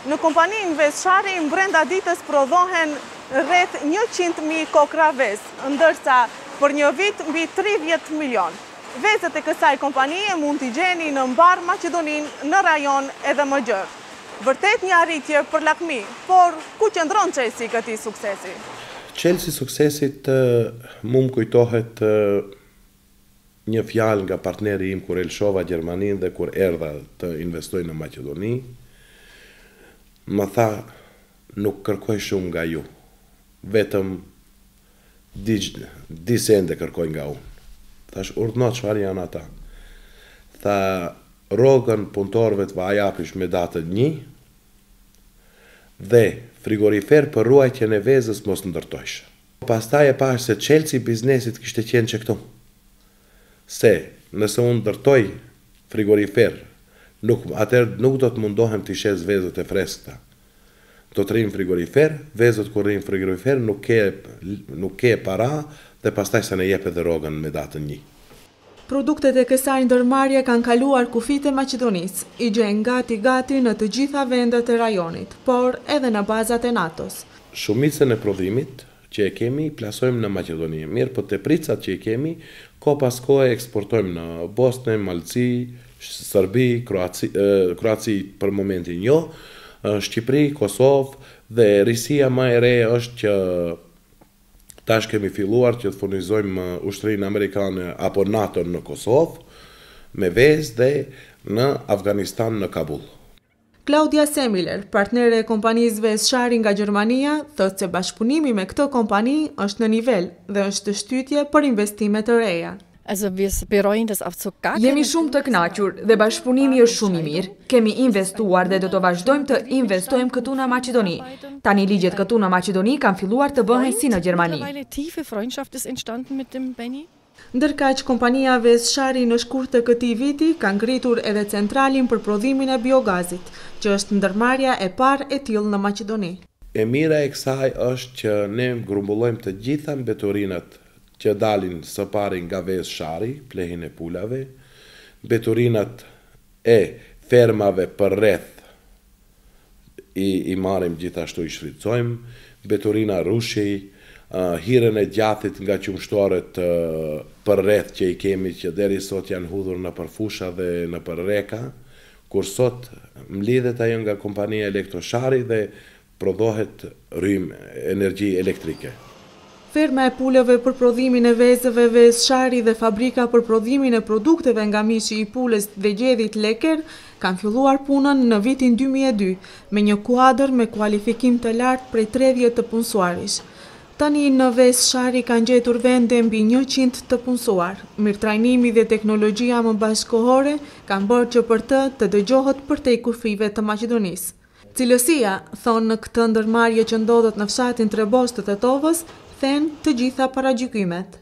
Në kompaninë Vezshari, brenda ditës prodhohen rreth 100.000 kokra vezë, ndërsa për një vit mbi 30 milion. Vezët e kësaj kompanie mund t'i gjeni në mbar Maqedoninë, në rajon edhe më gjerë. Vërtet një arritje për lakmi, por ku qëndron çelësi i këtij suksesi? Çelësi i suksesit më kujtohet një fjalë nga partneri im kur elshova Gjermaninë dhe kur erdha të investoj në Maqedoni. Më tha, nuk kërkoj shumë nga ju, vetëm di sende kërkoj nga unë. Thash, urdhno çfarë janë ata. Tha, rrogën punëtorëve të vajapish me datën 1 dhe frigorifer për ruajtjen e vezës mos ndërtojsh. Pastaj e pash se çelësi i biznesit kishte qenë që këtu. Se nëse unë ndërtoj frigorifer, atëherë nuk do të mundohem të shes vezët e freskëta. Do të rrinë frigorifer, vezët kur rrinë frigorifer nuk ke para dhe pastaj se ne jep edhe rrogën me datën 1. Produktet e kësaj ndërmarrje kanë kaluar kufijtë e Maqedonisë, i gjen gati në të gjitha vendet e rajonit, por edhe në bazat e NATO-s. Shumicën e prodhimit që e kemi plasojmë në Maqedoni. Mirë, po tepricat që i kemi, ko pas kohë eksportojmë në Bosnë, Malci, Serbi, Kroaci për momentin jo, Shqipëri, Kosovë dhe risia më e re është që tash kemi filluar që të furnizojmë ushtrinë amerikane apo NATO në Kosovë me vezë dhe në Afganistan në Kabul. Claudia Semiler, partnere e kompanisë Vezshari nga Gjermania, thotë se bashkëpunimi me këtë kompani është në nivel dhe është shtytje për investime të reja. Jemi shumë të kënaqur dhe bashkëpunimi është shumë i mirë. Kemi investuar dhe do të vazhdojmë të investojmë këtu në Maqedoni. Tani ligjet këtu në Maqedoni kanë filluar të bëhen si në Gjermani. Ndërkaq, kompania Vezshari në shkurt të këtij viti ka ngritur edhe centralin për prodhimin e biogazit, që është ndërmarrja e parë e tillë në Maqedoni. E mira e kësaj është që ne grumbullojmë të gjitha mbeturinat që dalin së pari nga Vezshari, plehin e pulave, mbeturinat e fermave për rreth i marrim gjithashtu i shfrytëzojmë, mbeturina rushi, hirën e gjathit nga qumshtorët për rreth që i kemi që deri sot janë hudhur në përfusha dhe në përreka, kur sot mlidhet ajo nga kompania Elektroshari dhe prodhohet energji elektrike. Ferma e puleve për prodhimin e vezëve Vezshari dhe fabrika për prodhimin e produkteve nga mishi i pulës dhe gjedhit leker kanë filluar punën në vitin 2002 me një kuadër me kualifikim të lartë prej 30 të punësuarish. Tani në Vezshari kanë gjetur vende mbi 100 të punësuar. Mirëtrajnimi dhe teknologjia më bashkëkohore kanë bërë që për të dëgjohet përtej kufive të Maqedonisë. Cilësia, thonë në këtë ndërmarrje që ndodhet në fshatin Trebos të Tetovës, thënë të gjitha paragjykimet.